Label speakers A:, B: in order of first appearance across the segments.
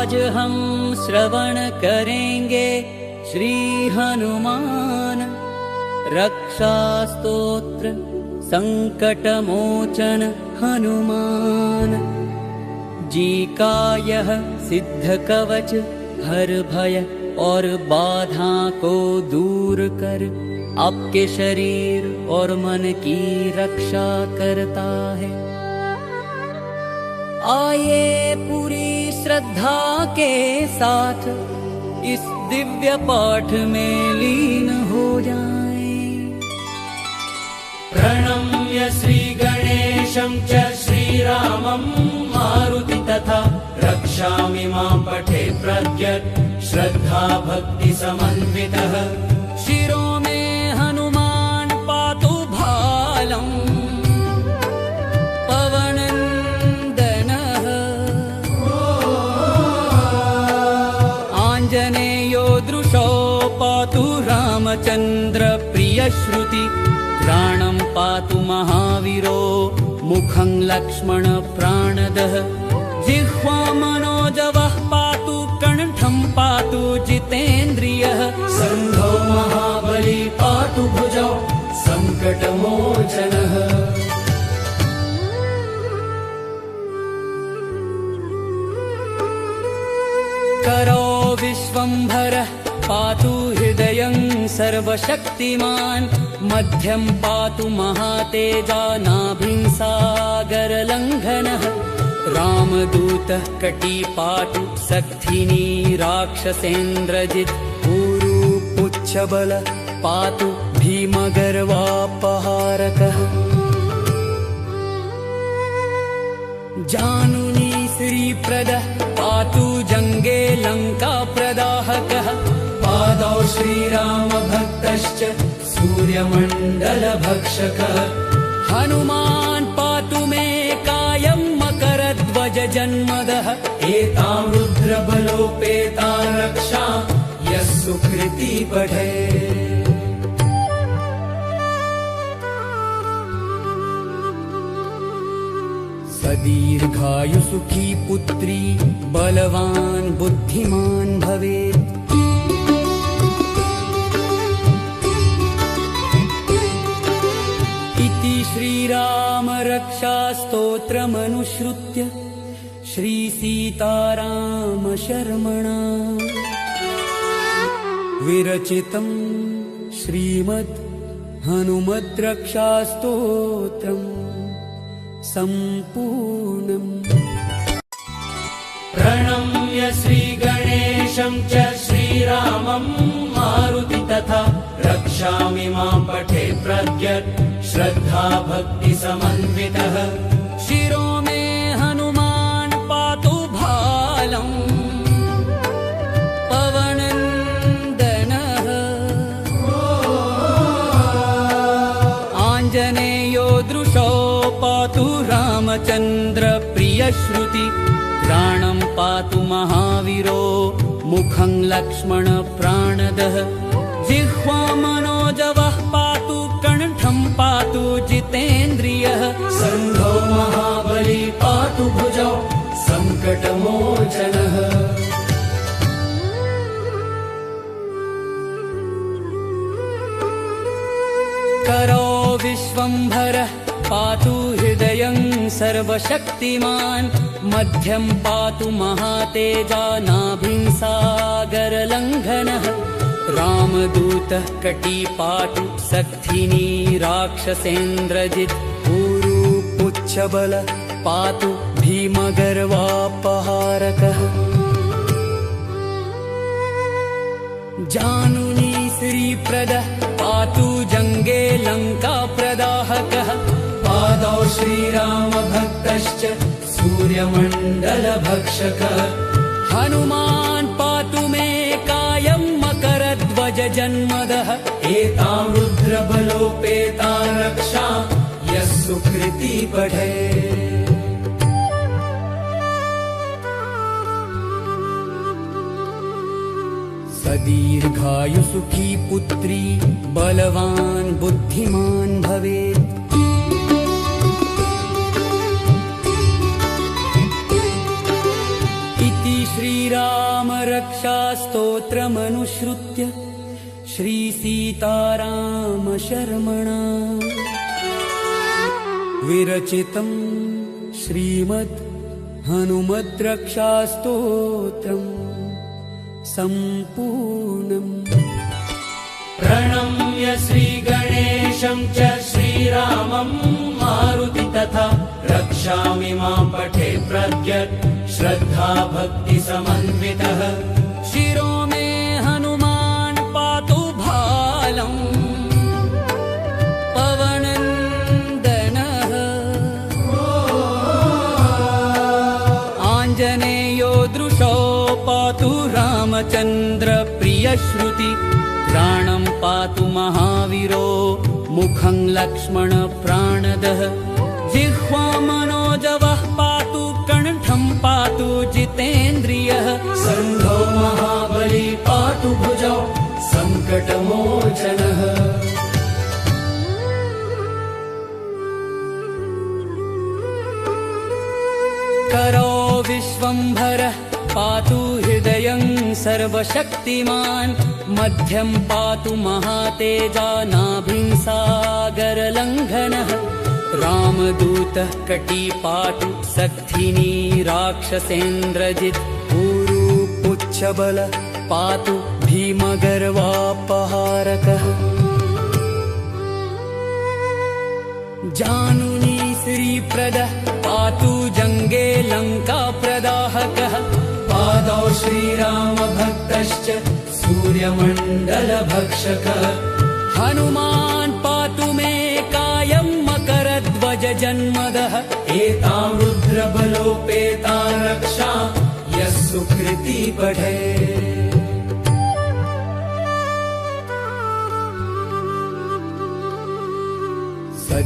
A: आज हम श्रवण करेंगे श्री हनुमान रक्षा स्तोत्र संकटमोचन हनुमान जी का यह सिद्ध कवच हर भय और बाधा को दूर कर आपके शरीर और मन की रक्षा करता है। आइए पूरी श्रद्धा के साथ इस दिव्य पाठ में लीन हो जाएं।
B: प्रणम्य श्री गणेशं च श्रीरामं मारुति तथा रक्षामि मां पठे प्रज्ञत् श्रद्धा भक्ति समन्वितः।
A: शिरो में हनुमान पातु भालम् पवनन्दनः आञ्जनेयो दृशो पातु रामचन्द्र प्रियश्रुति प्राणं पातु महावीरो मुखं लक्ष्मण प्राणदः। जिह्वा मनोजवः पातु कण्ठं पातु जितेन्द्रियः।
B: सन्धौ महाबली पातु भुजौ सङ्कटमोचनः।
A: करो विश्वम्भरः पातु हृदयं सर्वशक्तिमान् मध्यं पातु महातेजा नाभिं सागरलङ्घनः। रामदूतः कटी पातु सक्थिनी राक्षसेन्द्रजित् ऊरू पुच्छबल पातु भीमगर्वापहारकः। जानुनी श्रीप्रदः पातु जङ्गे लङ्काप्रदाहकः।
B: पादौ श्रीरामभक्तश्च सूर्यमण्डलभक्षकः।
A: हनुमान् पातु मे कायं मकरध्वज जन्मदः।
B: एतां रुद्रबलोपेतां रक्षां यः सुकृती पठे।
A: सदीर्घायु सुखी पुत्री बलवान् बुद्धिमान् भवेत्। इति श्रीराम रक्षा स्तोत्रमनुसृत्य श्री सीताराम शर्मणा विरचितं श्रीमद् हनुमद् रक्षा स्तोत्रम् सम्पूर्णम्।
B: प्रणम्य श्री गणेशं च श्रीरामं मारुति तथा रक्षामि मां पठे प्रज्ञत् श्रद्धा भक्ति समन्वितः।
A: शिरो में हनुमान पातु भालम् पवनन्दनः आञ्जनेयो दृशो पातु रामचन्द्र प्रियश्रुति प्राणं पातु महावीरो मुखं लक्ष्मण प्राणदः। जिह्वा मनोजवः पातु कण्ठं पातु जितेन्द्रियः।
B: सन्धौ महाबली पातु भुजौ सङ्कटमोचनः।
A: करो विश्वम्भरः पातु हृदयं सर्वशक्तिमान् मध्यं पातु महातेजा नाभिं सागरलङ्घनः। रामदूतः कटी पातु सक्थिनी राक्षसेन्द्रजित् ऊरू पुच्छबल पातु भीमगर्वापहारकः। जानुनी श्रीप्रदः पातु जङ्गे लङ्काप्रदाहकः।
B: पादौ श्रीरामभक्तश्च सूर्यमण्डलभक्षकः।
A: हनुमान् पातु मे कायं मकरध्वज जन्मदः।
B: एतां रुद्रबलोपेतां रक्षां यः सुकृती पठे।
A: सदीर्घायु सुखी पुत्री बलवान् बुद्धिमान् भवेत्। इति श्री श्रीराम रक्षास्तोत्रमनुसृत्य श्रीसीताराम शर्मणा विरचितं श्रीमद् हनुमद्रक्षास्तोत्रम् सम्पूर्णम्।
B: प्रणम्य श्रीगणेशं च श्रीरामं मारुति तथा रक्षामि मां पठे प्रज्ञत् श्रद्धा भक्ति समन्वितः।
A: शिरो मे हनुमान् पातु भालम् पवनन्दनः आञ्जनेयो दृशो पातु रामचन्द्र प्रियश्रुति प्राणं पातु महावीरो मुखं लक्ष्मण प्राणदः जिह्वा मनोजवः पातु कण्ठं पातु जितेन्द्रियः
B: सन्धो महाबली पातु भुजौ सङ्कटमोचनः।
A: करो विश्वम्भरः पातु हृदयं सर्वशक्तिमान् मध्यं पातु महातेजा नाभिं सागरलङ्घनः रामदूतः कटी पातु सक्थिनी राक्षसेन्द्रजित् ऊरू पुच्छबल पातु भीमगर्वापहारकः जानुनी श्रीप्रदः पातु जङ्गे लङ्काप्रदाहकः
B: पादौ श्रीरामभक्तश्च सूर्यमण्डलभक्षकः
A: हनुमान् पातु मे कायं मकरध्वजजन्मदः
B: एतां रुद्रबलोपेतां रक्षा यः सुकृती पठे।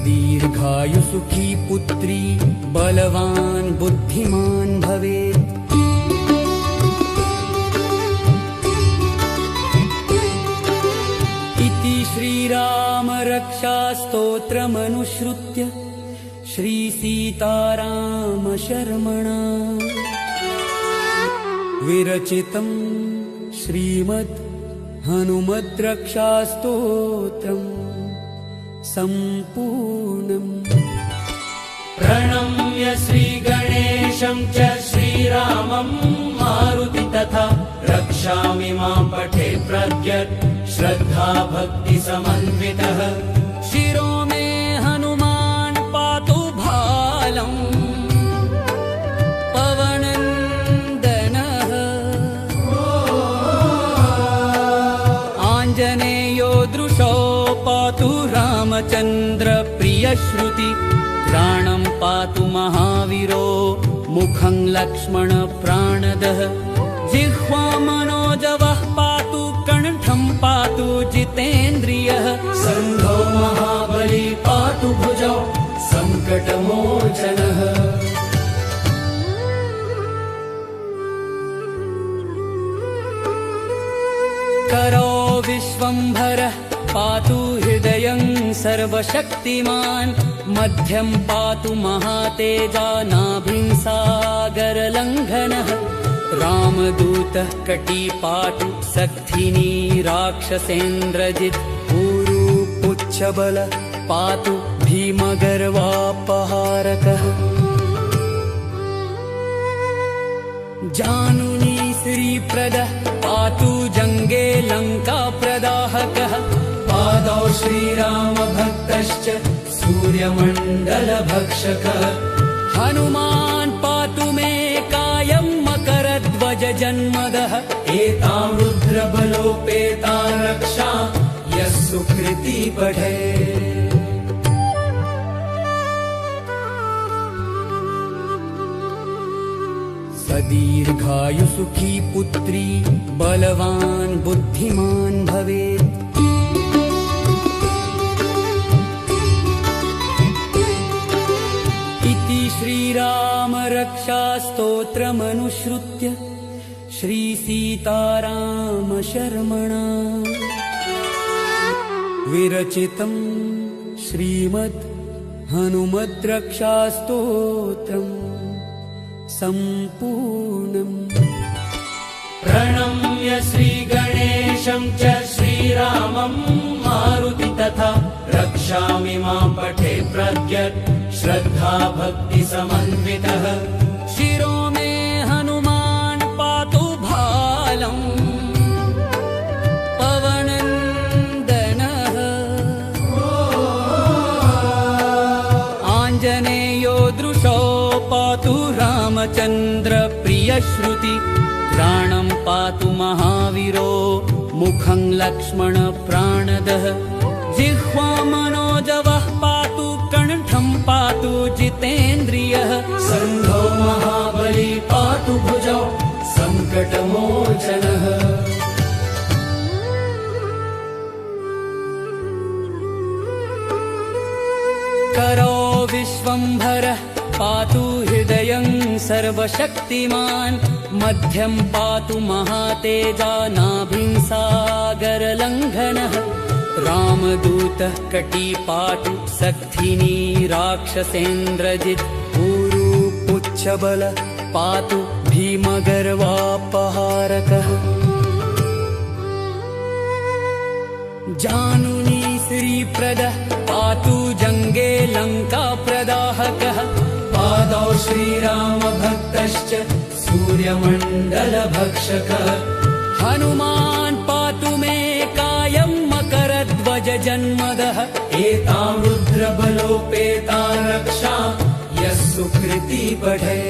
A: दीर्घायुसुखी पुत्री बलवान् बुद्धिमान् भवेत्। इति श्रीराम रक्षास्तोत्रमनुसृत्य श्रीसीताराम शर्मणा विरचितं श्रीमद् हनुमद्रक्षास्तोत्रम् सम्पूर्णम्।
B: प्रणम्य श्रीगणेशं च श्रीरामं मारुति तथा रक्षामि मां पठे प्रज्ञत् श्रद्धा भक्ति समन्वितः।
A: शिरो मे हनुमान् पातु भालम् पवनन्दनः आञ्जनेयो दृशो पातु रामचन्द्र प्रियश्रुति प्राणं पातु महावीरो मुखं लक्ष्मण प्राणदः जिह्वा मनोजवः पातु कण्ठं पातु जितेन्द्रियः
B: सन्धो महाबली पातु भुजौ सङ्कटमोचनः।
A: करो विश्वम्भरः पातु हृदयं सर्वशक्तिमान् मध्यं पातु महातेजा नाभिं सागरलङ्घनः रामदूतः कटी पातु सक्थिनी राक्षसेन्द्रजित् ऊरू पुच्छबल पातु भीमगर्वापहारकः जानुनी श्रीप्रदः पातु जङ्गे लङ्काप्रदाहकः
B: पादौ श्रीरामभक्तश्च सूर्यमण्डलभक्षकः
A: हनुमान् पातु मे कायं मकरध्वजजन्मदः
B: एतां रुद्रबलोपेतां रक्षा यः सुकृती पठे।
A: दीर्घायुसुखी पुत्री बलवान् बुद्धिमान् भवेत्। इति श्रीराम रक्षास्तोत्रमनुसृत्य श्रीसीताराम शर्मणा विरचितं श्रीमद् हनुमद्रक्षास्तोत्रम् सम्पूर्णम्।
B: प्रणम्य श्रीगणेशं च श्रीरामं मारुति तथा रक्षामि मां पठे प्रज्ञत् श्रद्धा भक्ति समन्वितः
A: शिरो मे हनुमान् पातु भालम् पवनन्दनः आञ्जनेयो दृशो पातु रामचन्द्र प्रियश्रुति प्राणं पातु महावीरो मुखं लक्ष्मण प्राणदः जिह्वा मनोजवः पातु कण्ठं पातु जितेन्द्रियः
B: सन्धो महाबली पातु भुजौ सङ्कटमोचनः
A: करो विश्वम्भरः पातु हृदयं सर्वशक्तिमान् मध्यं पातु महातेजा नाभिं सागरलङ्घनः रामदूतः कटी पातु सक्थिनी राक्षसेन्द्रजित् ऊरू पुच्छबल पातु भीमगर्वापहारकः जानुनी श्रीप्रदः पातु जङ्गे लङ्काप्रदाहकः
B: पादौ श्रीरामभक्तश्च सूर्यमण्डलभक्षकः
A: हनुमान् पातु मे कायं मकरध्वजजन्मदः
B: एतां रुद्रबलोपेतां रक्षा यः सुकृती पठे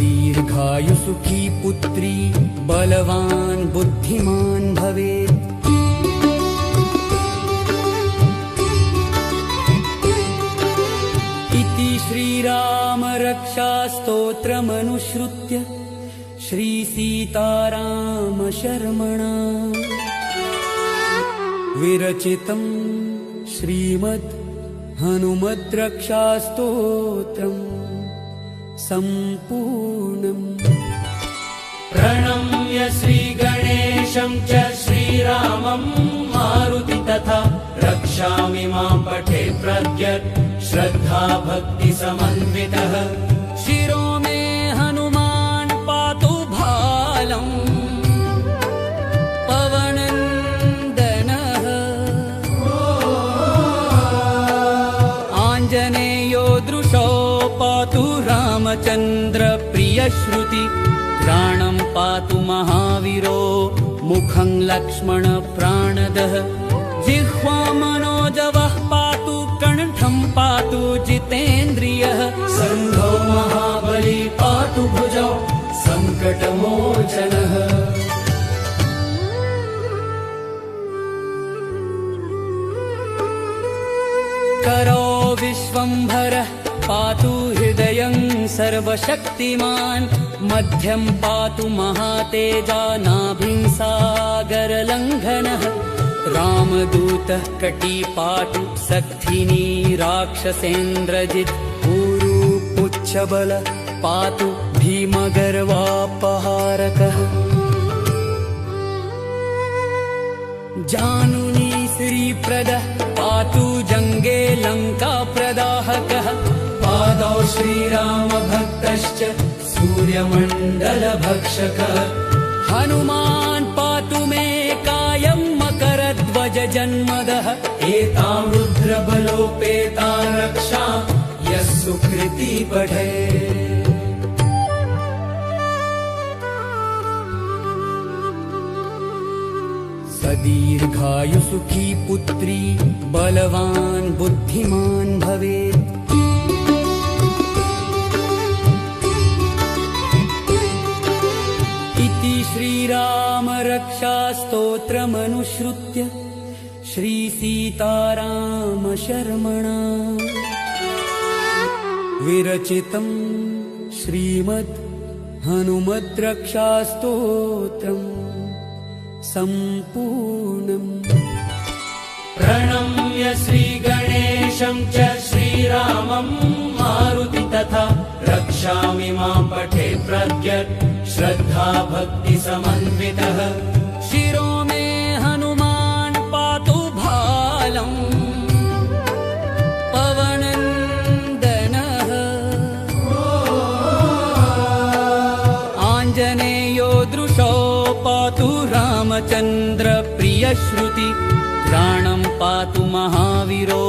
A: सदीर्घायुसुखी पुत्री बलवान् बुद्धिमान् भवेत् इति श्रीरामरक्षास्तोत्रमनुसृत्य श्रीसीतारामशर्मणा विरचितं श्रीमद् हनुमद्रक्षास्तोत्रम् सम्पूर्णम्
B: प्रणम्य श्रीगणेशं च श्रीरामं मारुति तथा रक्षामि मां पठे प्रज्ञत् श्रद्धा भक्ति समन्वितः
A: शिरो मे हनुमान् पातु भालम् पवनन्दनः आञ्जनेयो दृशो पातु रामचन्द्र प्रियश्रुति प्राणं पातु महावीरो मुखं लक्ष्मण प्राणदः जिह्वा मनोजवः पातु कण्ठं पातु जितेन्द्रियः
B: सन्धो महाबली पातु भुजौ सङ्कटमोचनः
A: करो विश्वम्भरः पातु हृदयं सर्वशक्तिमान् मध्यं पातु महातेजा नाभिं सागरलङ्घनः रामदूतः कटी पातु सक्थिनी राक्षसेन्द्रजित् ऊरू पुच्छबल पातु भीमगर्वापहारकः जानुनी श्रीप्रदः पातु जङ्गे लङ्काप्रदाहकः
B: पादौ श्रीरामभक्तश्च सूर्यमण्डलभक्षकः
A: हनुमान् पातु मे कायं मकरध्वजजन्मदः
B: एतां रुद्रबलोपेतां रक्षा यः सुकृती पठे
A: सदीर्घायुसुखी पुत्री बलवान् बुद्धिमान् भवेत् इति श्रीरामरक्षास्तोत्रमनुसृत्य श्रीसीतारामशर्मणा विरचितं श्रीमद् हनुमद्रक्षास्तोत्रम् सम्पूर्णम्
B: प्रणम्य श्रीगणेशं च श्रीरामं मारुति तथा रक्षामि मां पठे प्रज्ञत् श्रद्धा भक्ति समन्वितः
A: शिरो मे हनुमान् पातु भालम् पवनन्दनः रामचन्द्र प्रियश्रुति प्राणं पातु महावीरो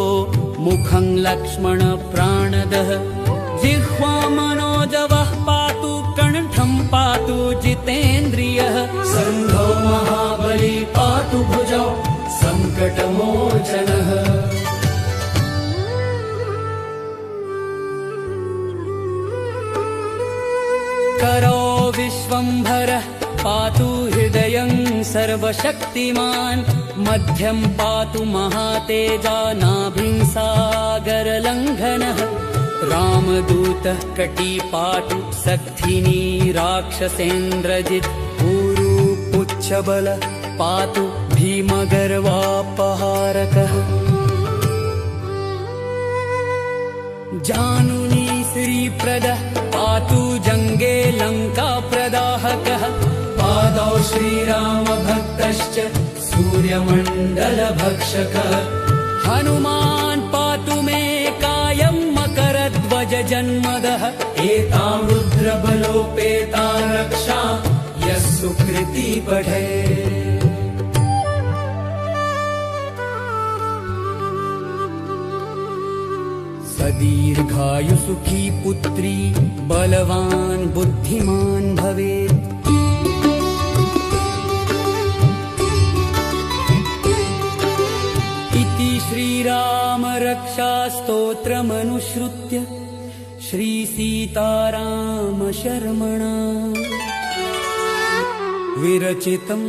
A: मुखं लक्ष्मण प्राणदः जिह्वा मनोजवः पातु कण्ठं पातु जितेन्द्रियः
B: सन्धौ महाबली पातु भुजौ सङ्कटमोचनः
A: करो विश्वम्भरः पातु हृदयं सर्वशक्तिमान् मध्यं पातु महातेजा नाभिं सागरलङ्घनः रामदूतः कटी पातु सक्थिनी राक्षसेन्द्रजित् ऊरू पुच्छबल पातु भीमगर्वापहारकः जानुनी श्रीप्रदः पातु जङ्गे लङ्काप्रदाहकः
B: पादौ श्रीरामभक्तश्च सूर्यमण्डलभक्षकः
A: हनुमान् पातु मे कायं मकरध्वजजन्मदः
B: एतां रुद्रबलोपेतां रक्षा यः सुकृती पठे
A: दीर्घायुसुखी पुत्री बलवान् बुद्धिमान् भवेत् इति श्रीरामरक्षास्तोत्रमनुसृत्य श्रीसीतारामशर्मणा विरचितं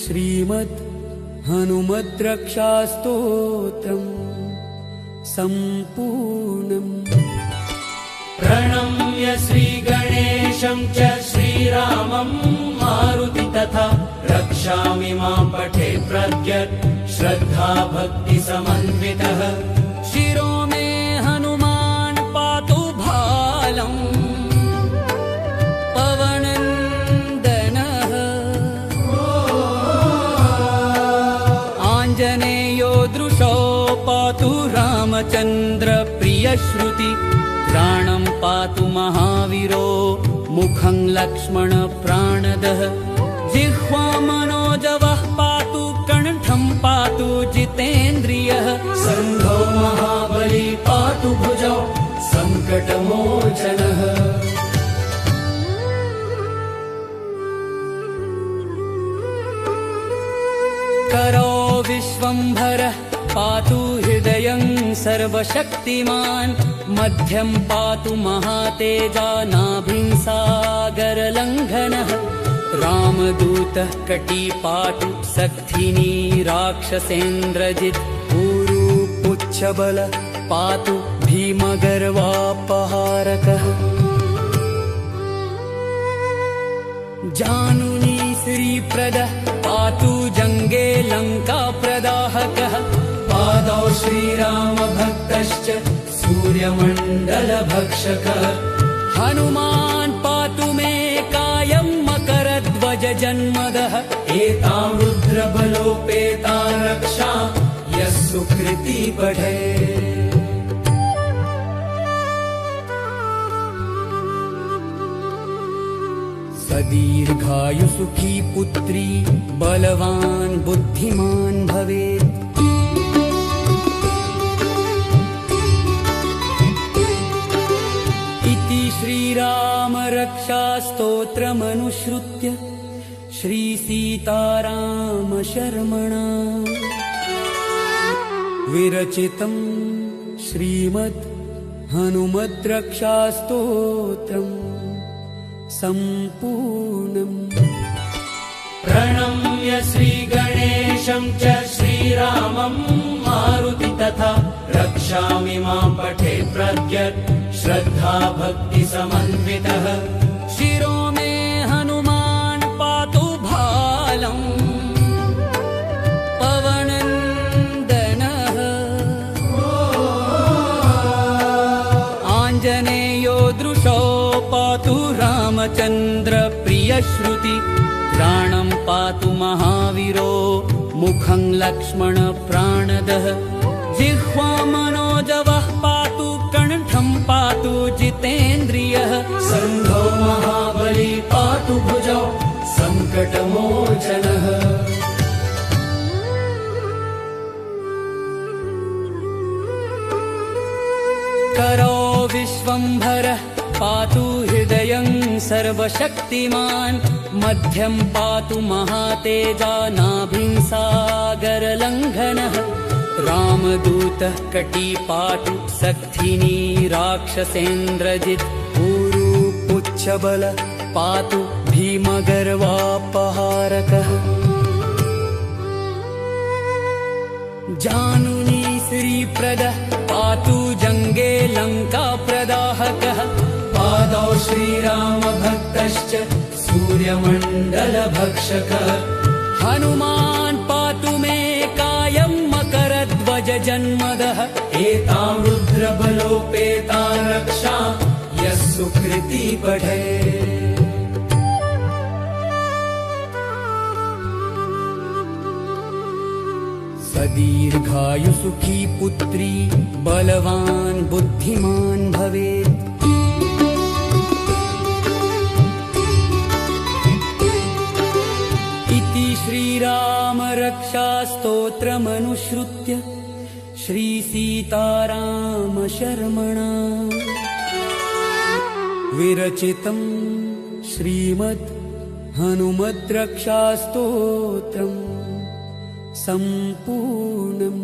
A: श्रीमद् हनुमद्रक्षास्तोत्रम् सम्पूर्णम्।
B: प्रणम्य श्रीगणेशं च श्रीरामं मारुति तथा रक्षामि मां पठे प्रद्यत् श्रद्धा भक्ति समन्वितः
A: शिरो मे हनुमान् पातु भालम् पवनन्दनः आञ्जनेयो दृशो पातु रामचन्द्र प्रियश्रुति प्राणं पातु महावीरो मुखं लक्ष्मण प्राणदः जिह्वा मनोजवः पातु कण्ठं पातु जितेन्द्रियः
B: सन्धौ महाबली पातु भुजौ सङ्कटमोचनः
A: करो विश्वम्भरः पातु हृदयं सर्वशक्तिमान् मध्यं पातु महातेजा नाभिं सागरलङ्घनः रामदूतः कटी पातु सक्थिनी राक्षसेन्द्रजित् ऊरू पुच्छबल पातु भीमगर्वापहारकः जानुनी श्रीप्रदः पातु जङ्गे लङ्काप्रदाहकः
B: पादौ श्रीरामभक्तश्च सूर्यमण्डलभक्षकः
A: हनुमान् पातु मे कायं मकरध्वजजन्मदः
B: एतां रुद्रबलोपेतां रक्षा यः सुकृती पठे
A: दीर्घायुसुखी पुत्री बलवान् बुद्धिमान् भवेत् इति श्रीरामरक्षास्तोत्रमनुसृत्य श्रीसीतारामशर्मणा विरचितं श्रीमद् हनुमद्रक्षास्तोत्रम् सम्पूर्णम्।
B: प्रणम्य श्रीगणेशं च श्रीरामं मारुति तथा रक्षामि मां पठे प्रद्यत् श्रद्धा भक्ति समन्वितः
A: शिरो मे हनुमान् पातु भालम् पवनन्दनः आञ्जनेयो दृशो पातु रामचन्द्र प्रियश्रुति प्राणं पातु महावीरो मुखं लक्ष्मण प्राणदः जिह्वा मनोजवः पातु कण्ठं पातु जितेन्द्रियः
B: सन्धौ महाबली पातु भुजौ सङ्कटमोचनः
A: विश्वम्भरः पातु हृदयं सर्वशक्तिमान् मध्यं पातु महातेजानाभिं सागरलङ्घनः रामदूतः कटी पातु सक्थिनी राक्षसेन्द्रजित् ऊरू पुच्छबल पातु भीमगर्वापहारकः जानुनी श्रीप्रदः पातु जङ्गे लङ्काप्रदाहकः
B: पादौ श्रीरामभक्तश्च सूर्यमण्डलभक्षकः
A: हनुमान् पातु मे कायं मकरध्वजजन्मदः
B: एतां रुद्रबलोपेतां रक्षा यः सुकृती पठे
A: दीर्घायुसुखी पुत्री बलवान् बुद्धिमान् भवेत् इति श्रीरामरक्षास्तोत्रमनुसृत्य श्रीसीतारामशर्मणा विरचितं श्रीमद् हनुमद्रक्षास्तोत्रम् सम्पूर्णम्।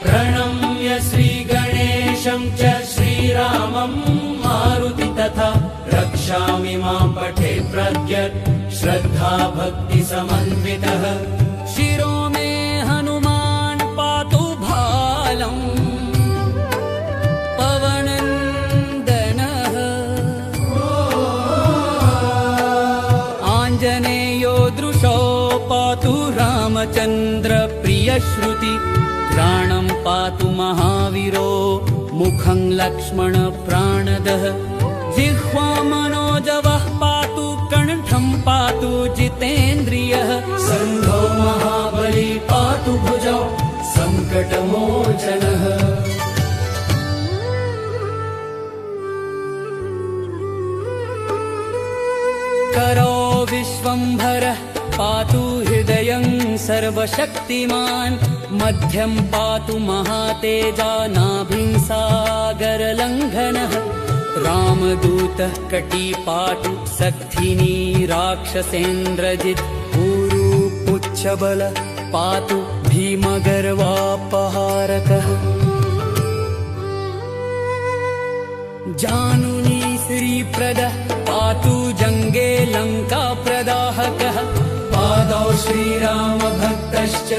B: प्रणम्य श्रीगणेशं च श्रीरामं मारुति तथा रक्षामि मां पठे प्रद्यत् श्रद्धा भक्ति समन्वितः
A: शिरो मे हनुमान् पातु भालम् पवनन्दनः आञ्जनेयो दृशो पातु रामचन्द्र प्रियश्रुति प्राणं पातु महावीरो मुखं लक्ष्मण प्राणदः जिह्वा मनोजवः पातु कण्ठं पातु जितेन्द्रियः
B: सन्धो महाबली पातु भुजौ सङ्कटमोचनः
A: करो विश्वम्भरः पातु हृदयं सर्वशक्तिमान् मध्यं पातु महातेजानाभिं सागरलङ्घनः रामदूतः कटी पातु सक्थिनी राक्षसेन्द्रजित् ऊरू पुच्छबल पातु भीमगर्वापहारकः जानुनी श्रीप्रदः पातु जङ्गे लङ्काप्रदाहकः
B: पादौ श्रीरामभक्तश्च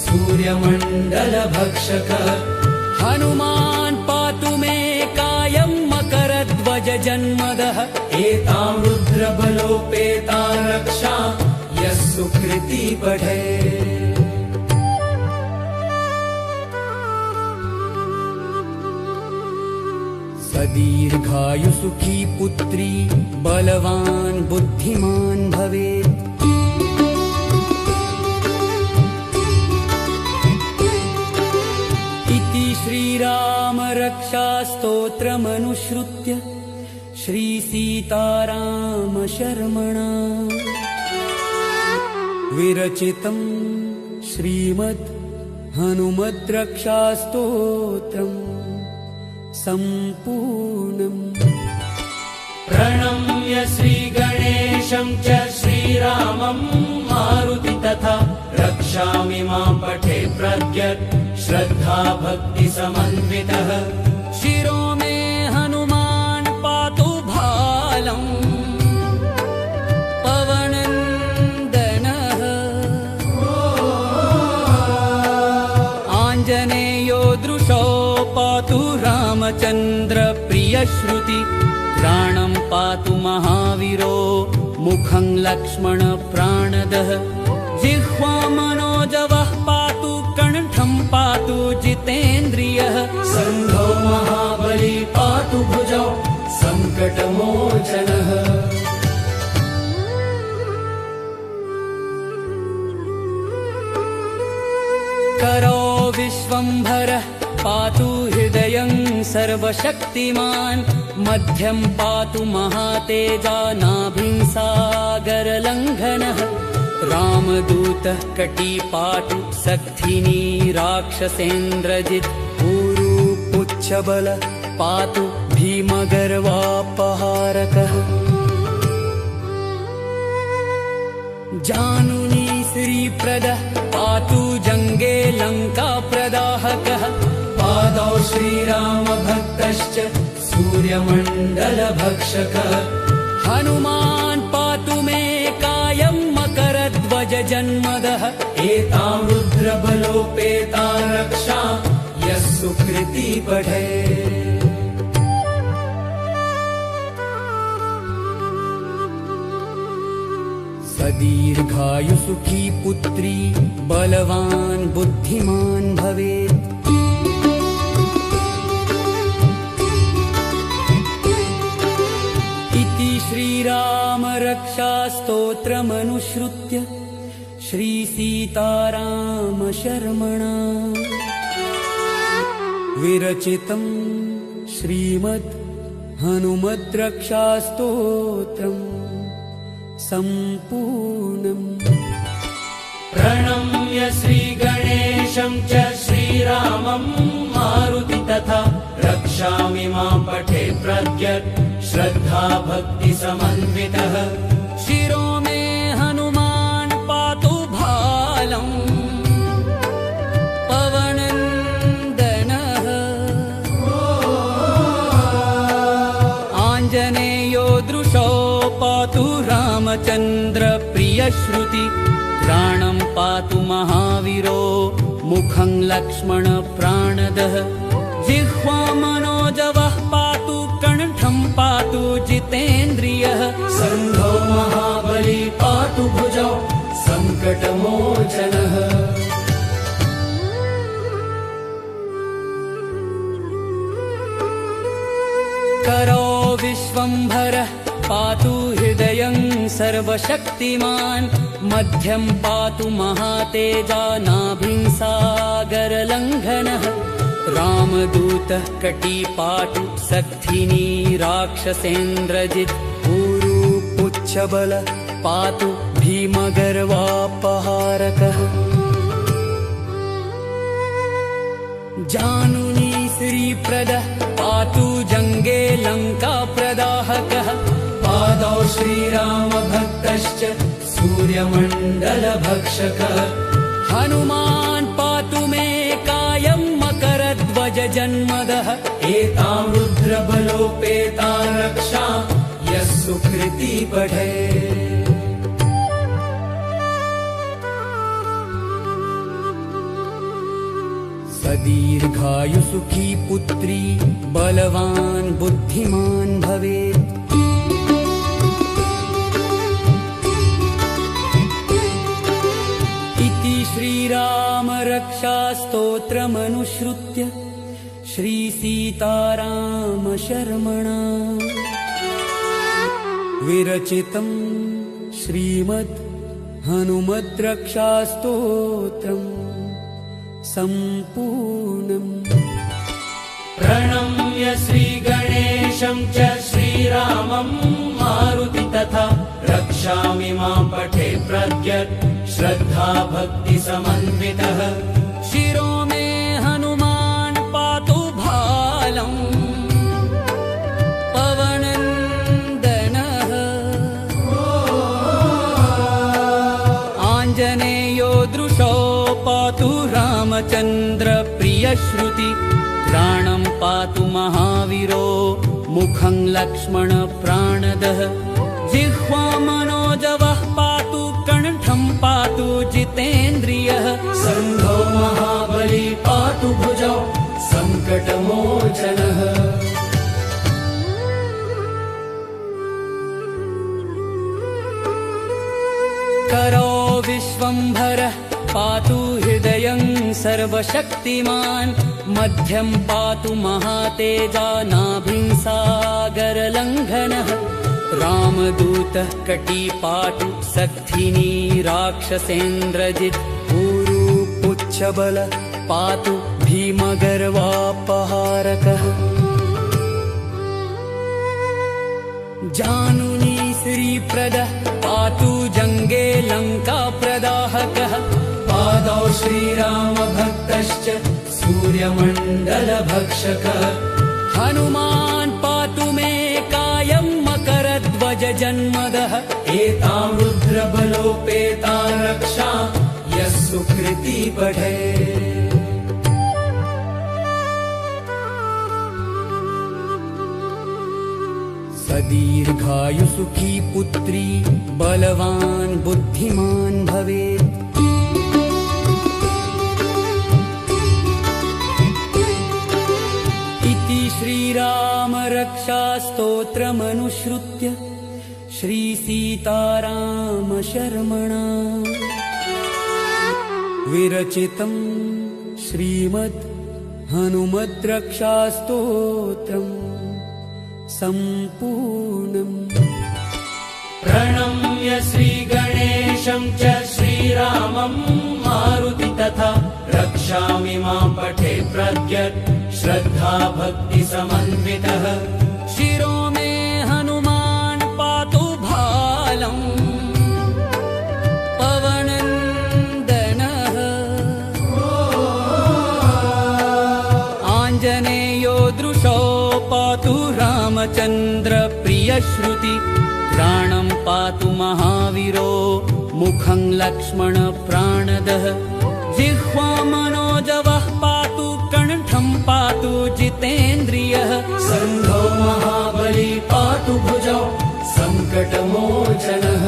B: सूर्यमण्डलभक्षकः
A: हनुमान् पातु मे कायं मकरध्वजजन्मदः
B: एतां रुद्रबलोपेतां रक्षा यः सुकृती पठे
A: दीर्घायुसुखी पुत्री बलवान् बुद्धिमान् भवेत् इति श्रीरामरक्षास्तोत्रमनुसृत्य श्रीसीतारामशर्मणा विरचितं श्रीमद् हनुमद्रक्षास्तोत्रम् सम्पूर्णम्।
B: प्रणम्य श्रीगणेशं च श्रीरामं मारुति तथा रक्षामि मां पठे प्रद्यत् श्रद्धा भक्ति समन्वितः
A: शिरो मे हनुमान् पातु भालम् पवनन्दनः आञ्जनेयो दृशो पातु रामचन्द्र प्रियश्रुति प्राणं पातु महावीरो मुखं लक्ष्मण प्राणदः जिह्वा मनोजवः पातु कण्ठं पातु जितेन्द्रियः
B: सन्धो महाबली पातु भुजौ सङ्कटमोचनः
A: करो विश्वम्भरः पातु हृदयं सर्वशक्तिमान् मध्यं पातु महातेजानाभिं सागरलङ्घनः रामदूतः कटी पातु सक्थिनी राक्षसेन्द्रजित् ऊरू पुच्छबल पातु भीमगर्वापहारकः जानुनी श्रीप्रदः पातु जङ्गे लङ्काप्रदाहकः
B: पादौ श्रीरामभक्तश्च सूर्यमण्डलभक्षकः
A: हनुमान् पातु मे कायं मकरध्वजजन्मदः
B: एतां रुद्रबलोपेतां रक्षा यः सुकृती पठेत्
A: दीर्घायुसुखी पुत्री बलवान् बुद्धिमान् भवेत् इति श्रीरामरक्षास्तोत्रमनुसृत्य श्रीसीतारामशर्मणा विरचितं श्रीमद् हनुमद्रक्षास्तोत्रम् सम्पूर्णम्।
B: प्रणम्य श्रीगणेशं च श्रीरामं मारुति तथा रक्षामि मां पठेत् प्रज्ञत् श्रद्धा भक्ति समन्वितः
A: शिरो मे हनुमान् पातु भालम् पवनन्दनः आञ्जनेयो दृशो पातु रामचन्द्र प्रियश्रुति प्राणं पातु महावीरो मुखं लक्ष्मण प्राणदः जिह्वा मनोजवः पातु कण्ठं पातु जितेन्द्रियः
B: सन्धौ महाबली पातु भुजौ सङ्कटमोचनः
A: करो विश्वम्भरः पातु हृदयं सर्वशक्तिमान् मध्यं पातु महातेजा नाभिं सागरलङ्घनः रामदूतः कटिपाटु सक्थिनी राक्षसेन्द्रजित् ऊरुपुच्छबल पातु भीमगर्वापहारकः जानुनी श्रीप्रदः पातु जङ्गे लङ्काप्रदाहकः
B: पादौ श्रीरामभक्तश्च सूर्यमण्डलभक्षकः
A: हनुमान् पातु मे कायं मकरध्वजजन्मदः
B: एतां रुद्रबलोपेतां रक्षा यः सुकृती पठेत्
A: दीर्घायुसुखी पुत्री बलवान् बुद्धिमान् भवेत् इति श्रीरामरक्षास्तोत्रमनुसृत्य श्रीसीतारामशर्मणा विरचितं श्रीमद् हनुमद्रक्षास्तोत्रम् सम्पूर्णम्।
B: प्रणम्य श्रीगणेशं च श्रीरामं मारुति तथा रक्षामि मां पठेत् प्रज्ञत् श्रद्धा भक्ति समन्वितः
A: शिरो मे हनुमान् पातु भालम् पवनन्दनः आञ्जनेयो दृशो पातु रामचन्द्र प्रियश्रुति प्राणं पातु महावीरो मुखं लक्ष्मण प्राणदः जिह्वा मनोजवः पातु कण्ठं पातु जितेन्द्रियः
B: सन्धौ महाबली पातु भुजौ सङ्कटमोचनः
A: करो विश्वम्भरः पातु हृदयं सर्वशक्तिमान् मध्यं पातु महातेजा नाभिं सागरलङ्घनः रामदूतः कटिपाटु सक्थिनी राक्षसेन्द्रजित् ऊरुपुच्छबल पातु भीमगर्वापहारकः जानुनी श्रीप्रदः पातु जङ्गे लङ्काप्रदाहकः
B: पादौ श्रीरामभक्तश्च सूर्यमण्डलभक्षकः
A: हनुमान् मकरध्वज जन्मदः
B: एतां रुद्रबलोपेतां रक्षा यः सुकृती पठे
A: दीर्घायु सुखी पुत्री बलवान बुद्धिमान भवेत्। इति श्रीराम रक्षा स्तोत्रमनुसृत्य श्री सीताराम शर्मणा विरचितं श्रीमद् हनुमद् रक्षा स्तोत्रम् सम्पूर्णम्।
B: प्रणम्य श्रीगणेशं च श्रीरामं मारुति तथा रक्षामि मां पठे प्रज्ञत् श्रद्धा भक्ति समन्वितः।
A: शिरो मे हनुमान् पातु भालम् पवनन्दनः आञ्जनेयो दृशो पातु रामचन्द्र प्रियश्रुति प्राणं पातु महावीरो मुखं लक्ष्मण प्राणदः जिह्वा मनोजवः पातु कण्ठं पातु जितेन्द्रियः
B: सन्धो महाबली पातु भुजौ सङ्कटमोचनः।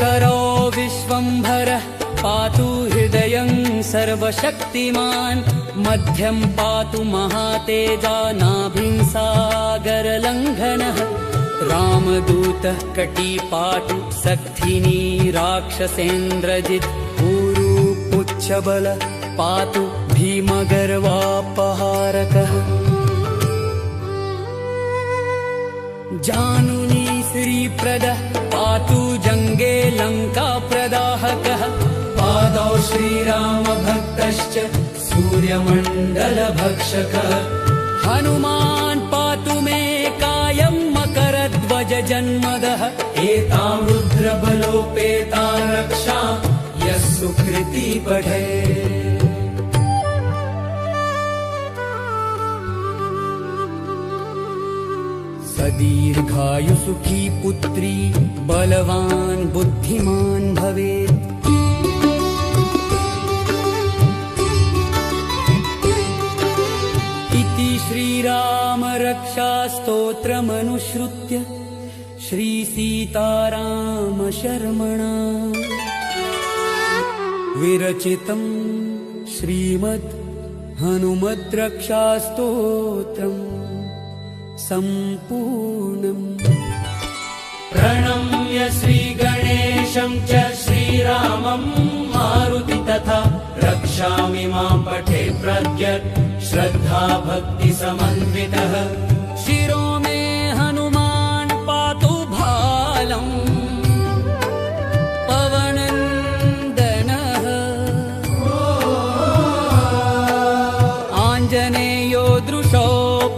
A: करो विश्वम्भरः पातु हृदयं सर्वशक्तिमान् मध्यं पातु महातेजा नाभिं सागरलङ्घनः रामदूतः कटी पातु सक्थिनी राक्षसेन्द्रजित् ऊरू पुच्छबल पातु भीमगर्वापहारकः जानुनी श्रीप्रदः पातु जङ्गे लङ्काप्रदाहकः
B: पादौ श्रीरामभक्तश्च सूर्यमण्डलभक्षकः
A: हनुमान् पातु मे कायं मकरध्वज जन्मदः
B: एतां रुद्रबलोपेतां रक्षा यः सुकृती पठे
A: दीर्घायु सुखी पुत्री बलवान बुद्धिमान भवेत्। इति श्रीराम रक्षा स्तोत्रमनुसृत्य श्री सीताराम शर्मणा विरचितं श्रीमद् हनुमद् रक्षा स्तोत्रम् सम्पूर्णम्।
B: प्रणम्य श्रीगणेशं च श्रीरामं मारुति तथा रक्षामि मां पठे प्रज्ञत् श्रद्धा भक्ति समन्वितः।
A: शिरो मे हनुमान् पातु भालम् पवनन्दनः आञ्जनेयो दृशो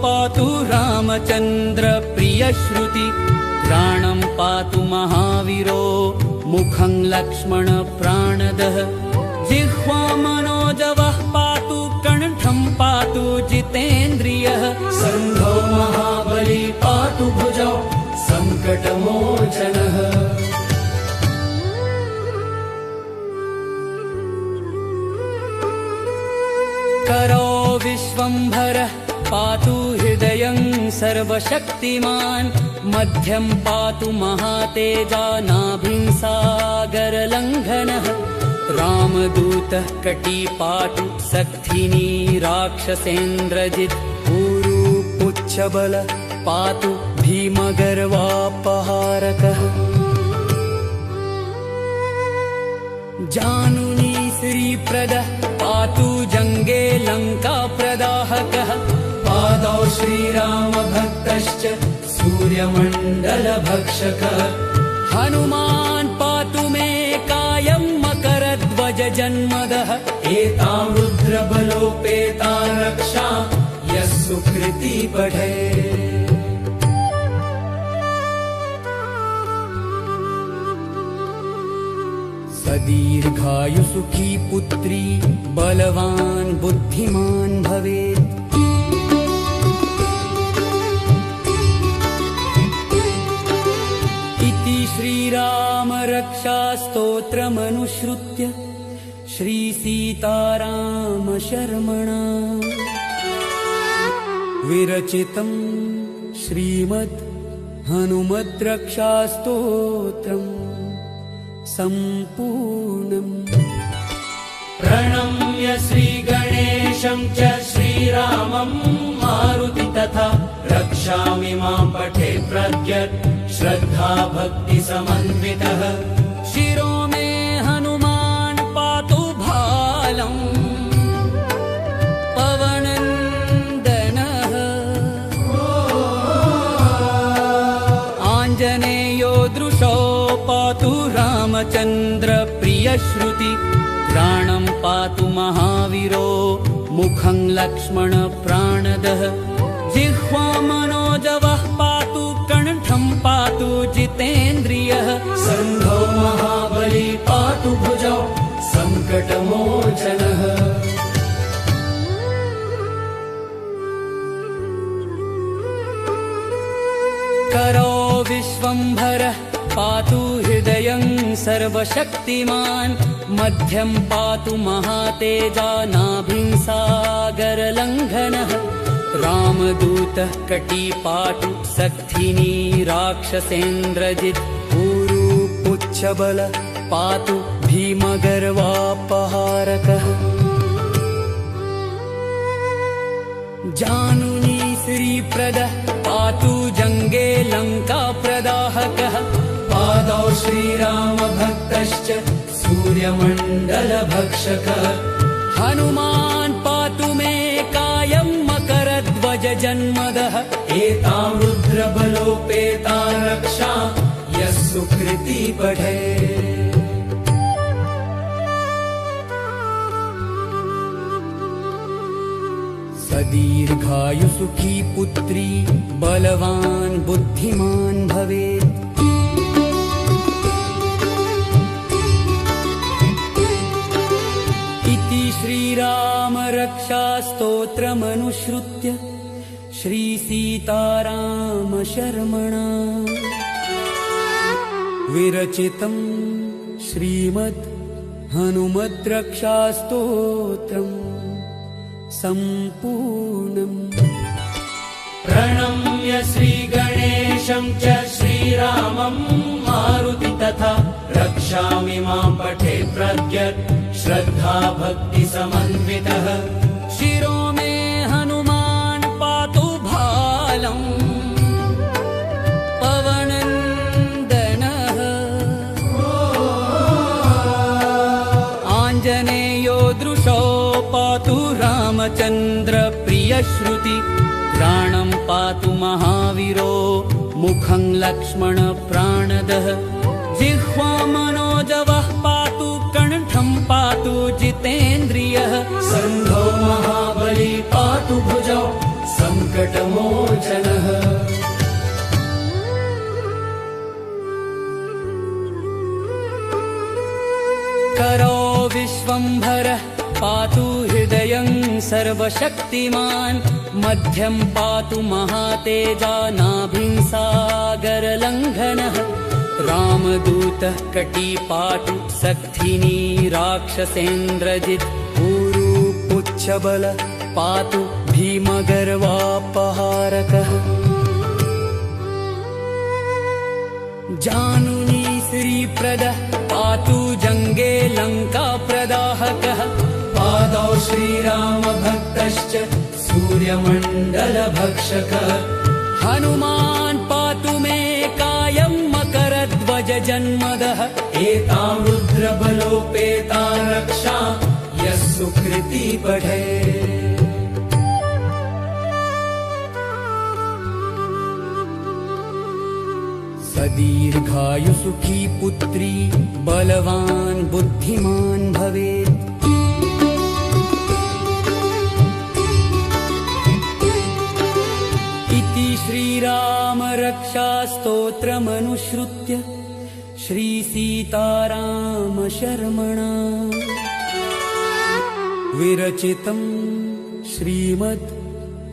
A: पातु रामचन्द्र प्रियश्रुति प्राणं पातु महावीरो मुखं लक्ष्मण प्राणदः जिह्वा मनोजवः पातु कण्ठं पातु जितेन्द्रियः
B: सन्धो महाबली पातु भुजौ सङ्कटमोचनः।
A: करो विश्वम्भरः पातु हृदयं सर्वशक्तिमान् मध्यं पातु महातेजा नाभिं सागरलङ्घनः रामदूतः कटी पातु सक्थिनी राक्षसेन्द्रजित् ऊरू पुच्छबल पातु भीमगर्वापहारकः जानुनी श्रीप्रदः पातु जङ्गे लङ्काप्रदाहकः
B: पादौ श्रीरामभक्तश्च सूर्यमण्डलभक्षकः
A: हनुमान् पातु मे कायं मकरध्वज जन्मदः
B: एतां रुद्रबलोपेतां रक्षा यः सुकृती पठे
A: सदीर्घायु सुखी पुत्री बलवान बुद्धिमान भवेत्। इति श्रीराम रक्षा स्तोत्रमनुसृत्य श्री सीताराम शर्मणा विरचितं श्रीमद् हनुमद्रक्षास्तोत्रम् सम्पूर्णम्।
B: प्रणम्य श्रीगणेशं च श्रीरामं मारुति तथा रक्षामि मां पठे प्रज्ञत् श्रद्धा भक्ति समन्वितः।
A: शिरो मे हनुमान् पातु भालम् पवनन्दनः। आञ्जनेयो दृशो पातु रामचन्द्र प्रियश्रुति। प्राणं पातु महावीरो मुखं लक्ष्मण प्राणदः। जिह्वा मनोजवः पातु कण्ठं पातु जितेन्द्रियः।
B: सन्धौ महाबली पातु भुजौ सङ्कटमोचनः।
A: करो विश्वम्भरः पातु हृदयं सर्वशक्तिमान्। मध्यं पातु महातेजा नाभिं सागरलङ्घनः। रामदूतः कटी पातु सक्थिनी राक्षसेन्द्रजित्। ऊरू पुच्छबल पातु भीमगर्वापहारकः। जानुनी श्रीप्रदः पातु जङ्गे लङ्काप्रदाहकः।
B: पादौ श्रीरामभक्तश्च सूर्यमण्डलभक्षकः।
A: हनुमान् पातु मे कायं मकरध्वज जन्मदः।
B: एतां रुद्रबलोपेतां रक्षां यः सुकृती पठे।
A: सदीर्घायु सुखी पुत्री बलवान बुद्धिमान भवेत्। इति श्रीराम रक्षा स्तोत्रमनुसृत्य श्री सीताराम शर्मणा विरचितं श्रीमद् हनुमद्रक्षा स्तोत्रम् सम्पूर्णम्।
B: प्रणम्य श्रीगणेशं च श्रीरामं मारुति तथा रक्षामि मां पठे प्रज्ञत् श्रद्धा भक्ति समन्वितः।
A: शिरो मे हनुमान् पातु भालम् पवनन्दनः। आञ्जनेयो दृशो पातु रामचन्द्र प्रियश्रुति। प्राणं पातु महावीरो मुखं लक्ष्मण प्राणदः। जिह्वा मनोजवः पातु कण्ठं पातु जितेन्द्रियः।
B: सन्धौ महाबली पातु भुजौ सङ्कटमोचनः।
A: करो विश्वम्भरः पातु हृदयं सर्वशक्तिमान्। मध्यं पातु महातेजा नाभिं सागरलङ्घनः। रामदूतः कटी पातु सक्थिनी राक्षसेन्द्रजित्। ऊरू पुच्छबल पातु भीमगर्वापहारकः। जानुनी श्रीप्रदः पातु जङ्गे लङ्काप्रदाहकः।
B: पादौ श्रीरामभक्तश्च सूर्यमण्डलभक्षकः।
A: हनुमान् पातु मे कायं मकरध्वज जन्मदः।
B: एतां रुद्रबलोपेतां रक्षां यः सुकृती पठे।
A: सदीर्घायु सुखी पुत्री बलवान बुद्धिमान भवेत्। इति श्रीराम रक्षा स्तोत्रमनुसृत्य श्रीसीतारामशर्मणा विरचितं श्रीमद्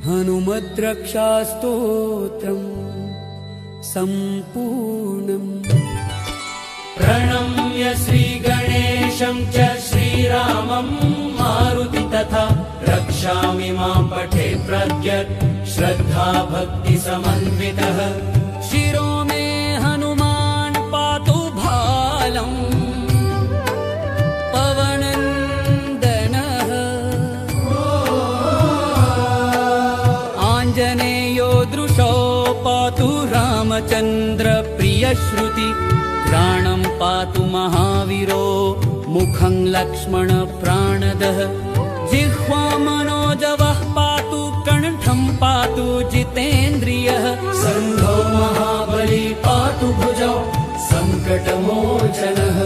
A: हनुमद्रक्षास्तोत्रम् सम्पूर्णम्।
B: प्रणम्य श्रीगणेशं च श्रीरामं मारुति तथा रक्षामि मां पठे प्रज्ञत् श्रद्धा भक्ति समन्वितः।
A: शिरो मे हनुमान् पातु भालम् पवनन्दनः आञ्जनेयो दृशो पातु रामचन्द्र प्रियश्रुति प्राणं पातु महावीरो मुखं लक्ष्मण प्राणदः जिह्वा मनोजवः पातु कण्ठं पातु जितेन्द्रियः
B: सन्धो महाबली पातु भुजौ सङ्कटमोचनः।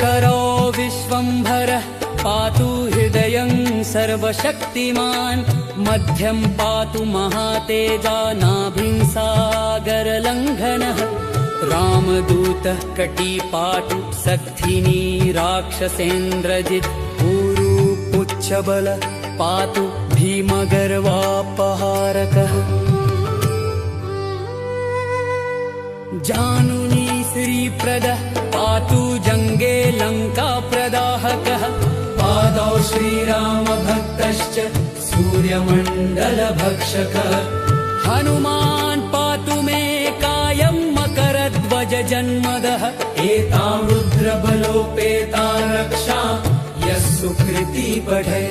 A: करो विश्वम्भरः पातु हृदयं सर्वशक्तिमान् मध्यं पातु महातेजा नाभिं सागरलङ्घनः रामदूतः कटी पातु सक्थिनी राक्षसेन्द्रजित् ऊरू पुच्छबल पातु भीमगर्वापहारकः जानुनी श्रीप्रदः पातु जङ्गे लङ्काप्रदाहकः
B: पादौ श्रीरामभक्तश्च सूर्यमण्डलभक्षकः
A: हनुमान् पातु मे कायं मकरध्वजजन्मदः
B: एतां रुद्रबलोपेतां रक्षां यः सुकृती पठे।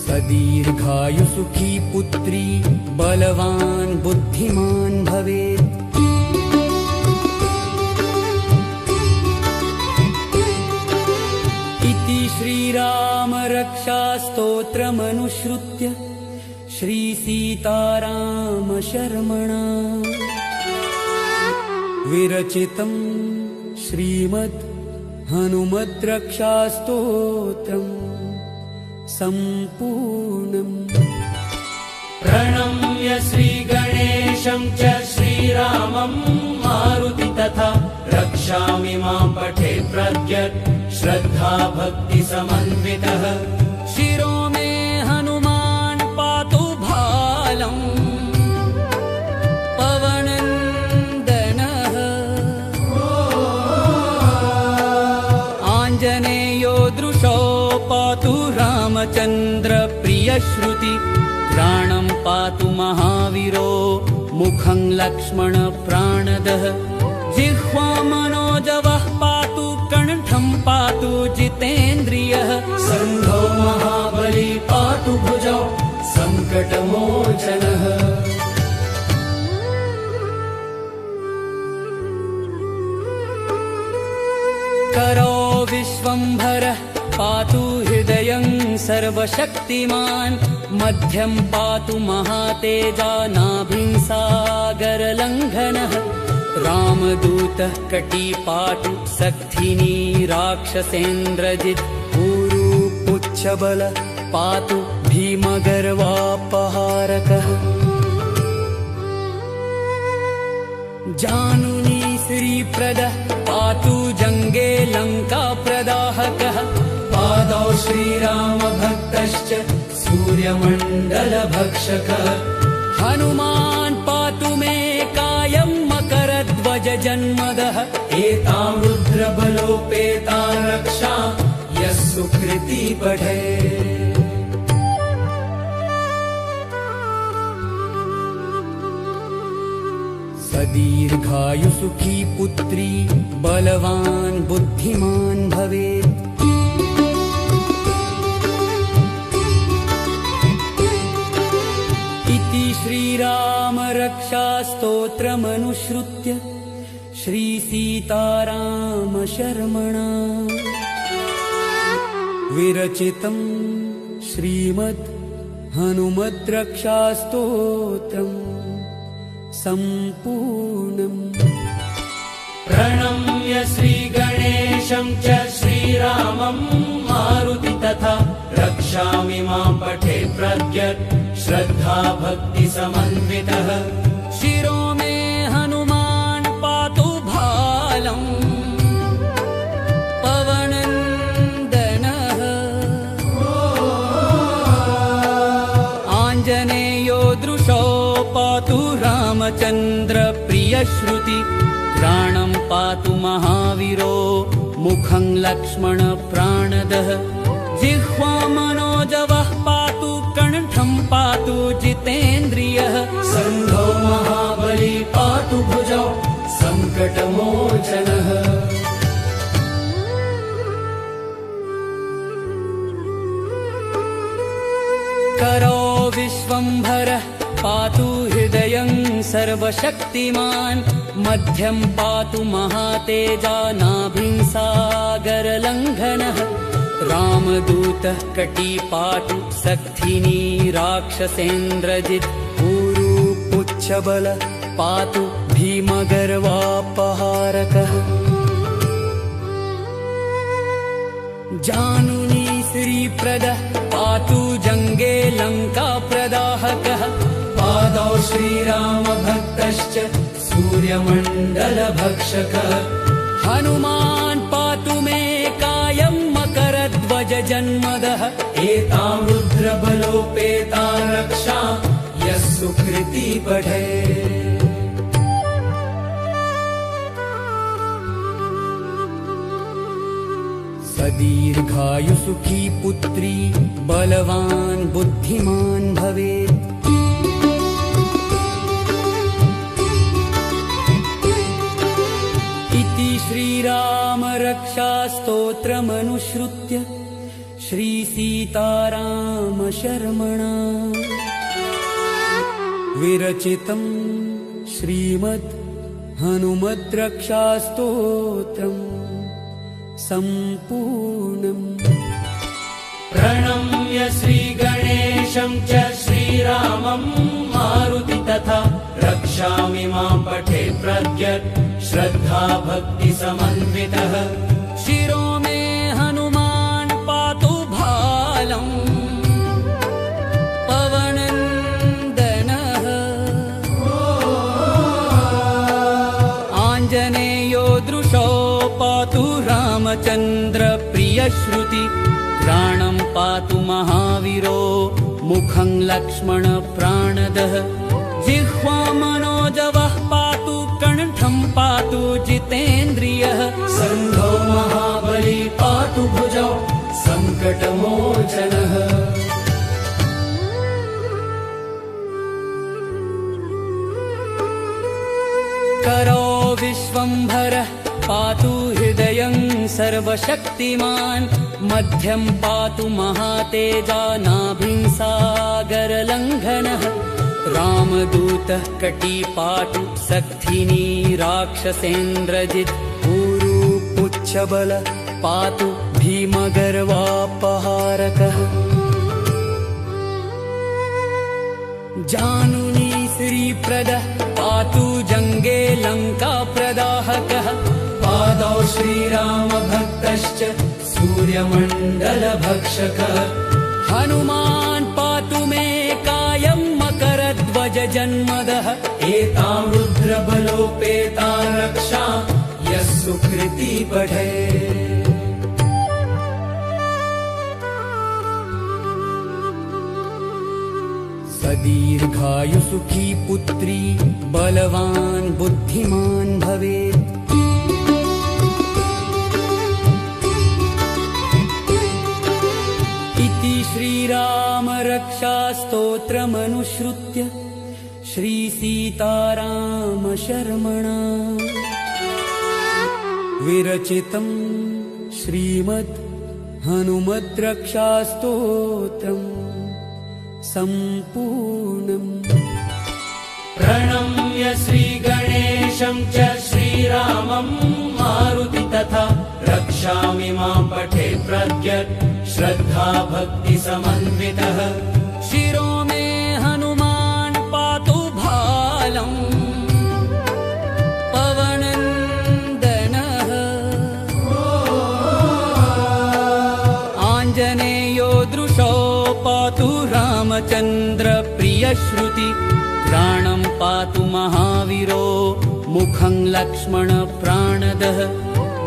A: सदीर्घायुसुखी पुत्री बलवान् बुद्धिमान् भवेत् इति श्रीरामरक्षास्तोत्रमनुसृत्य श्रीसीतारामशर्मणा विरचितं श्रीमद् हनुमद्रक्षास्तोत्रम् सम्पूर्णम्।
B: प्रणम्य श्रीगणेशं च श्रीरामं मारुति तथा रक्षामि मां पठे प्रज्ञत् श्रद्धा भक्ति समन्वितः।
A: शिरो मे हनुमान् पातु भालम् पवनन्दनः आञ्जनेयो दृशो पातु रामचन्द्र प्रियश्रुति प्राणं पातु महावीरो मुखं लक्ष्मण प्राणदः जिह्वा मनोजवः पातु कण्ठं पातु जितेन्द्रियः
B: सन्धो महाबली पातु भुजौ सङ्कटमोचनः।
A: करो विश्वम्भरः पातु हृदयं सर्वशक्तिमान् मध्यं पातु महातेजा नाभिं सागरलङ्घनः रामदूतः कटी पातु सक्थिनी राक्षसेन्द्रजित् ऊरू पुच्छबल पातु भीमगर्वापहारकः जानुनी श्रीप्रदः पातु जङ्गे लङ्काप्रदाहकः
B: पादौ श्रीरामभक्तश्च सूर्यमण्डलभक्षकः
A: हनुमान् पातु मे कायं मकरध्वजजन्मदः
B: एतां रुद्रबलोपेतां रक्षां यः सुकृती पठे।
A: सदीर्घायुसुखी पुत्री बलवान् बुद्धिमान् भवेत् इति श्रीरामरक्षास्तोत्रमनुसृत्य श्रीसीतारामशर्मणा विरचितं श्रीमद् हनुमद्रक्षास्तोत्रम् सम्पूर्णम्।
B: प्रणम्य श्रीगणेशं च श्री श्रीरामं मारुति तथा रक्षामि मां पठे प्रज्ञत् श्रद्धा भक्ति समन्वितः
A: शिरो मे हनुमान् पातु भालम् पवनन्दनः आञ्जनेयो दृशो पातु रामचन्द्र प्रियश्रुति प्राणं पातु महावीरो मुखं लक्ष्मण प्राणदः जिह्वा मनोजवः पातु कण्ठं पातु जितेन्द्रियः
B: सन्धो महाबली पातु भुजौ सङ्कटमोचनः
A: करो विश्वम्भरः पातु हृदयं सर्वशक्तिमान् मध्यं पातु महातेजा नाभिं सागरलङ्घनः रामदूतः कटी पातु सक्थिनी राक्षसेन्द्रजित् ऊरू पुच्छबल पातु भीमगर्वापहारकः जानुनी श्रीप्रदः पातु जङ्गे लङ्काप्रदाहकः
B: पादौ श्रीरामभक्तश्च सूर्यमण्डलभक्षकः
A: हनुमान् पातु मे कायं मकरध्वजजन्मदः
B: एतां रुद्रबलोपेतां रक्षां यः सुकृती पठे
A: सदीर्घायुसुखी पुत्री बलवान् बुद्धिमान् भवेत् इति श्रीरामरक्षास्तोत्रमनुसृत्य श्रीसीतारामशर्मणा विरचितं श्रीमद् हनुमद्रक्षास्तोत्रम् सम्पूर्णम्
B: प्रणम्य श्रीगणेशं च श्रीरामं मारुति तथा रक्षामि मां पठे प्रज्ञत् श्रद्धा भक्ति समन्वितः
A: शिरो मे हनुमान् पातु भालम् पवनन्दनः आञ्जनेयो दृशो पातु रामचन्द्र प्रियश्रुति प्राणं पातु महावीरो मुखं लक्ष्मण प्राणदः जिह्वा मनोजवः पातु कण्ठं पातु जितेन्द्रियः
B: सन्धो महाबली पातु भुजौ सङ्कटमोचनः
A: करो विश्वम्भरः पातु हृदयं सर्वशक्तिमान् मध्यं पातु महातेजा नाभिं सागरलङ्घनः रामदूतः कटी पातु सक्थिनी राक्षसेन्द्रजित् ऊरू पुच्छबल पातु भीमगर्वापहारकः जानुनी श्रीप्रदः पातु जङ्गे लङ्काप्रदाहकः
B: पादौ श्रीरामभक्तश्च सूर्यमण्डलभक्षकः
A: हनुमान् पातु मे कायं मकरध्वजजन्मदः
B: एतां रुद्रबलोपेतां रक्षां यः सुकृती पठे
A: सदीर्घायुसुखी पुत्री बलवान् बुद्धिमान् भवेत् इति श्रीरामरक्षास्तोत्रमनुसृत्य श्रीसीतारामशर्मणा विरचितं श्रीमद् हनुमद्रक्षास्तोत्रम् सम्पूर्णम्
B: प्रणम्य श्रीगणेशं च श्रीरामं मारुति तथा रक्षामि मां पठे प्रज्ञत् श्रद्धा भक्ति समन्वितः
A: शिरो मे हनुमान् पातु भालम् पवनन्दनः रामचन्द्र प्रियश्रुति प्राणं पातु महावीरो मुखं लक्ष्मण प्राणदः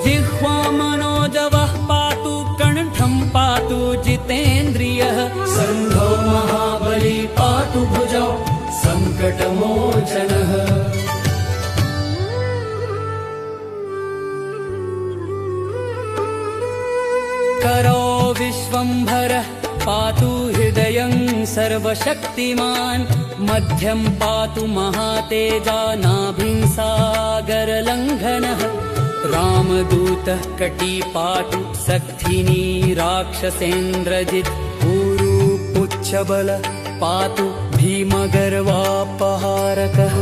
A: जिह्वा मनोजवः पातु कण्ठं पातु जितेन्द्रियः
B: सन्धौ महाबली पातु भुजौ सङ्कटमोचनः
A: करो विश्वम्भरः पातु हृदयं सर्वशक्तिमान् मध्यं पातु महातेजा नाभिं सागरलङ्घनः रामदूतः कटी पातु सक्थिनी राक्षसेन्द्रजित् ऊरू पुच्छबल पातु भीमगर्वापहारकः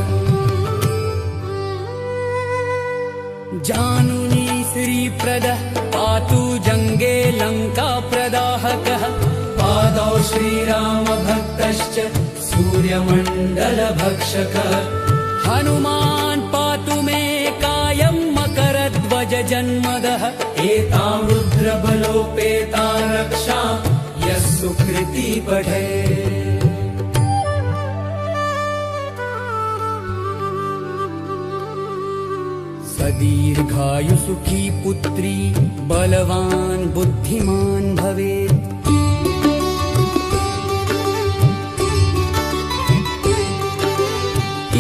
A: जानुनी श्रीप्रदः पातु जङ्गे लङ्काप्रदाहकः
B: पादौ श्रीरामभक्तश्च सूर्यमण्डलभक्षकः
A: हनुमान् पातु मे कायं मकरध्वजजन्मदः
B: एतां रुद्रबलोपेतां रक्षां यः सुकृती पठे
A: दीर्घायुसुखी पुत्री बलवान् बुद्धिमान् भवेत्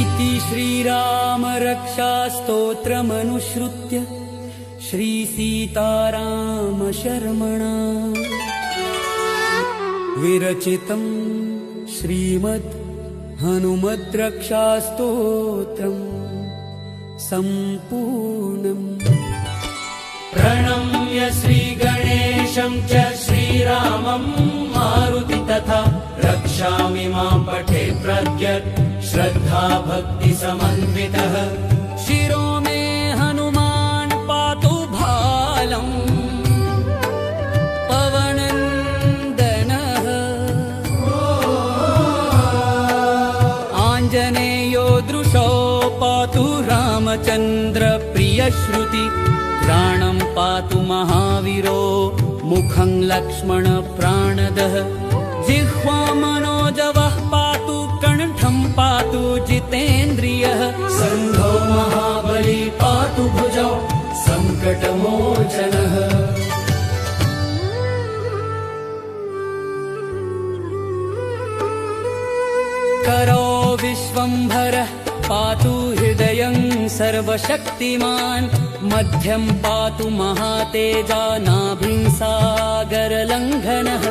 A: इति श्रीरामरक्षास्तोत्रमनुसृत्य श्रीसीतारामशर्मणा विरचितं श्रीमद् हनुमद्रक्षास्तोत्रम् सम्पूर्णम्।
B: प्रणम्य श्रीगणेशं च श्रीरामं मारुति तथा रक्षामि मां पठे प्रज्ञत् श्रद्धा भक्ति समन्वितः
A: शिरो मे हनुमान् पातु भालम् पवनन्दनः आञ्जनेयो दृशो पातु रामचन्द्र प्रियश्रुति प्राणं पातु महावीरो मुखं लक्ष्मण प्राणदः जिह्वा मनोजवः पातु कण्ठं पातु जितेन्द्रियः
B: सन्धौ महाबली पातु भुजौ सङ्कटमोचनः
A: करो विश्वम्भरः पातु हृदयं सर्वशक्तिमान् मध्यं पातु महातेजा नाभिं सागरलङ्घनः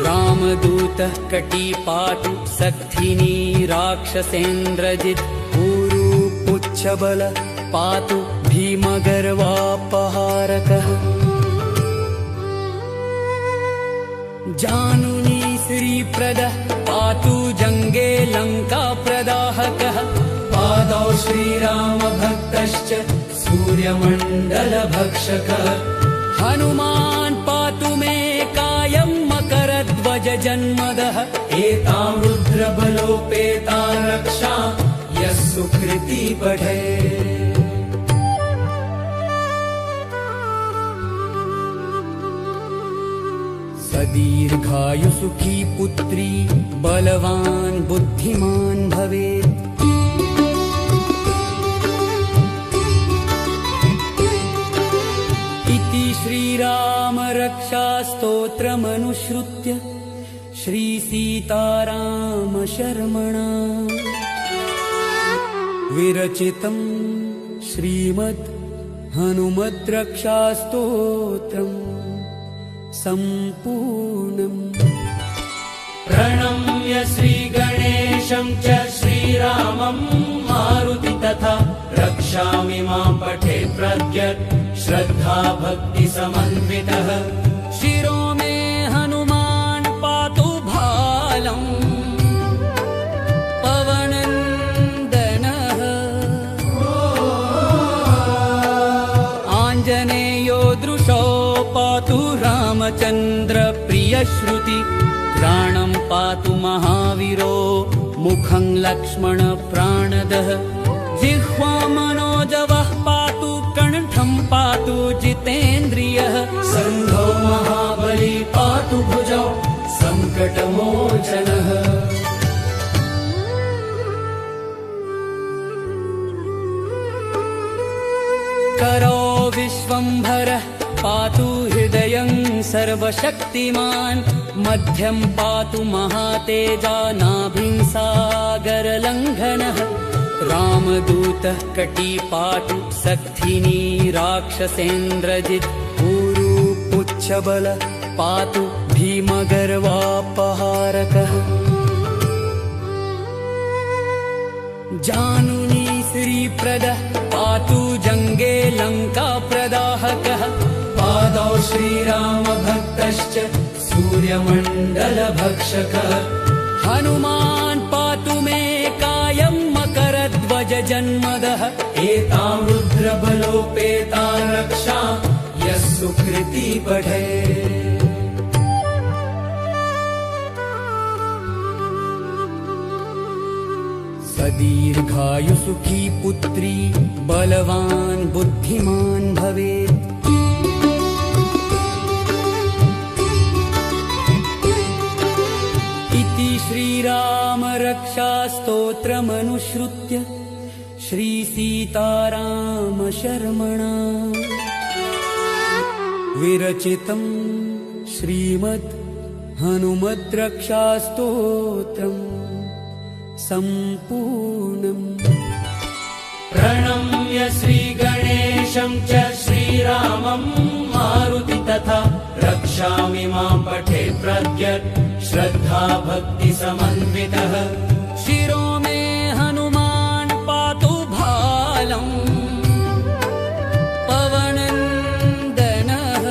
A: रामदूतः कटी पातु सक्थिनी राक्षसेन्द्रजित् ऊरू पुच्छबल पातु भीमगर्वापहारकः जानुनी श्रीप्रदः पातु जङ्गे लङ्काप्रदाहकः
B: पादौ श्रीरामभक्तश्च सूर्यमण्डलभक्षकः
A: हनुमान् पातु मे कायं मकरध्वजजन्मदः
B: एतां रुद्रबलोपेतां रक्षां यः सुकृती पठे
A: दीर्घायुसुखी पुत्री बलवान् बुद्धिमान् भवेत् इति श्रीरामरक्षास्तोत्रमनुसृत्य श्रीसीतारामशर्मणा विरचितं श्रीमद् हनुमद्रक्षास्तोत्रम् सम्पूर्णम्।
B: प्रणम्य श्रीगणेशं च श्रीरामं मारुति तथा रक्षामि मां पठे प्रज्ञत् श्रद्धा भक्ति समन्वितः
A: शिरो मे हनुमान् पातु भालम् पवनन्दनः आञ्जनेयो दृशो पातु रामचन्द्र प्रियश्रुति प्राणं पातु महावीरो मुखं लक्ष्मण प्राणदः जिह्वा मनोजवः पातु कण्ठं पातु जितेन्द्रियः
B: सन्धौ महाबली पातु भुजौ सङ्कटमोचनः
A: करो विश्वम्भरः पातु हृदयं सर्वशक्तिमान् मध्यं पातु महातेजा नाभिं सागरलङ्घनः रामदूतः कटी पातु सक्थिनी राक्षसेन्द्रजित् ऊरू पुच्छबल पातु भीमगर्वापहारकः जानुनी श्रीप्रदः पातु जङ्गे लङ्काप्रदाहकः
B: पादौ श्रीरामभक्तश्च सूर्यमण्डलभक्षकः
A: हनुमान् पातु मे कायं मकरध्वजजन्मदः
B: एतां रुद्रबलोपेतां रक्षां यः सुकृती पठे
A: दीर्घायुसुखी पुत्री बलवान् बुद्धिमान् भवेत् इति श्रीरामरक्षास्तोत्रमनुसृत्य श्रीसीतारामशर्मणा विरचितं श्रीमद् हनुमद्रक्षास्तोत्रम् सम्पूर्णम्।
B: प्रणम्य श्रीगणेशं च श्रीरामं मारुति तथा रक्षामि मां पठे प्रज्ञत् श्रद्धा भक्ति समन्वितः
A: शिरो मे हनुमान् पातु भालम् पवनन्दनः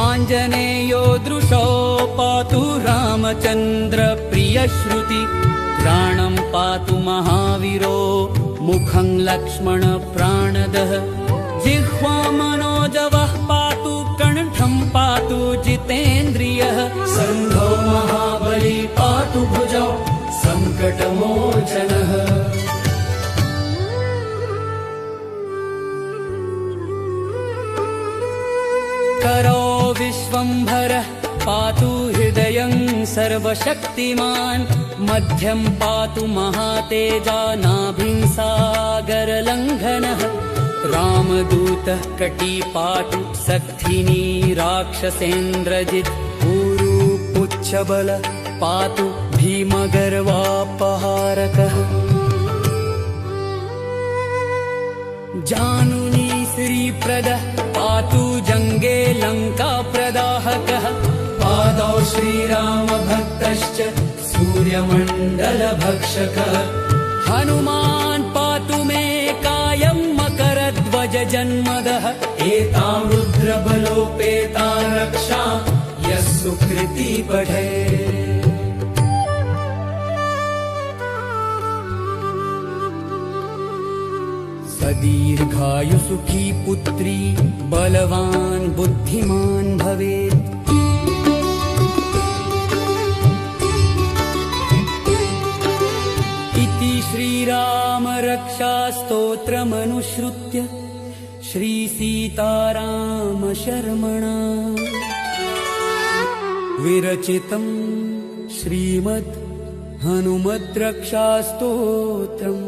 A: आञ्जनेयो दृशो पातु रामचन्द्र प्रियश्रुति प्राणं पातु महावीरो मुखं लक्ष्मण प्राणदः जिह्वा मनोजवः पातु कण्ठं पातु जितेन्द्रियः
B: सन्धो महाबली पातु भुजौ सङ्कटमोचनः
A: करो विश्वम्भरः पातु हृदयं सर्वशक्तिमान् मध्यं पातु महातेजा नाभिं सागरलङ्घनः रामदूतः कटी पातु सक्थिनी राक्षसेन्द्रजित् ऊरू पुच्छबल पातु भीमगर्वापहारकः जानुनी श्रीप्रदः पातु जङ्गे लङ्काप्रदाहकः
B: पादौ श्रीरामभक्तश्च सूर्यमण्डलभक्षकः
A: हनुमान् पातु मे कायं मकरध्वजजन्मदः
B: एतां रुद्रबलोपेतां रक्षां यः सुकृती पठे
A: दीर्घायुसुखी पुत्री बलवान् बुद्धिमान् भवेत् इति श्रीरामरक्षास्तोत्रमनुसृत्य श्रीसीतारामशर्मणा विरचितं श्रीमद् हनुमद्रक्षास्तोत्रम्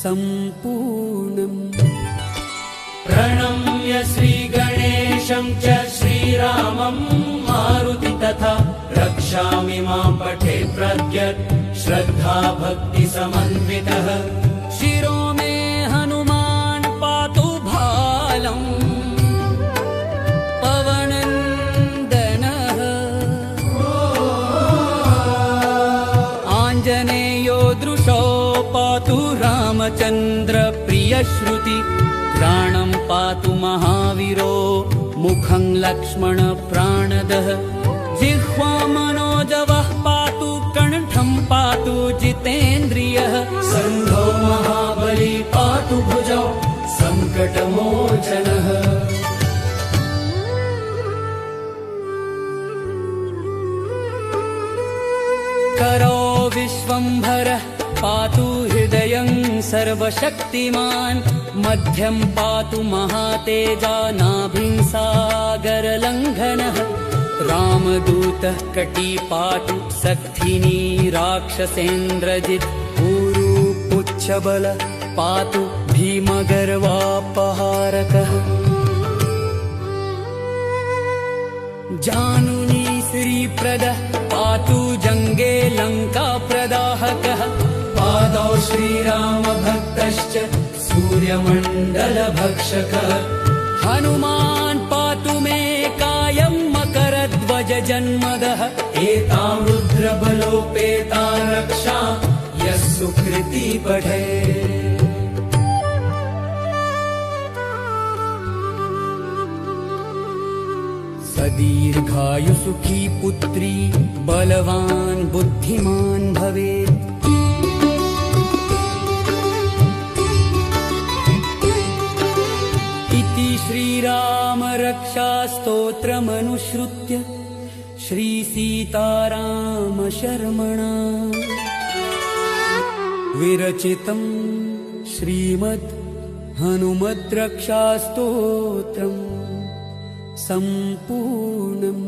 A: सम्पूर्णम्।
B: प्रणम्य श्रीगणेशं च श्रीरामं मारुति तथा रक्षामि मां पठे प्रज्ञत् श्रद्धा भक्ति समन्वितः
A: शिरो मे हनुमान् पातु भालम् पवनन्दनः आञ्जनेयो दृशो पातु रामचन्द्र प्रियश्रुति प्राणं पातु महावीरो मुखं लक्ष्मण प्राणदः जिह्वा मनोजवः पातु कण्ठं पातु जितेन्द्रियः
B: सन्धो महाबली पातु भुजौ सङ्कटमोचनः
A: करो विश्वम्भरः पातु हृदयं सर्वशक्तिमान् मध्यं पातु महातेजा नाभिं सागरलङ्घनः रामदूतः कटी पातु सक्थिनी राक्षसेन्द्रजित् ऊरू उच्चबल पातु भीमगर्वापहारकः जानुनी श्रीप्रदः पातु जङ्गे लङ्काप्रदाहकः
B: पादौ श्रीरामभक्तश्च सूर्यमण्डलभक्षकः
A: हनुमान् पातु मे कायं मकरध्वजजन्मदः
B: एतां रुद्रबलोपेतां रक्षां यः सुकृती पठे
A: सदीर्घायु सुखी पुत्री बलवान् बुद्धिमान् भवेत् इति श्रीराम रक्षास्तोत्रमनुसृत्य श्रीसीताराम शर्मणा विरचितं श्रीमद् हनुमद्रक्षास्तोत्रम् सम्पूर्णम्।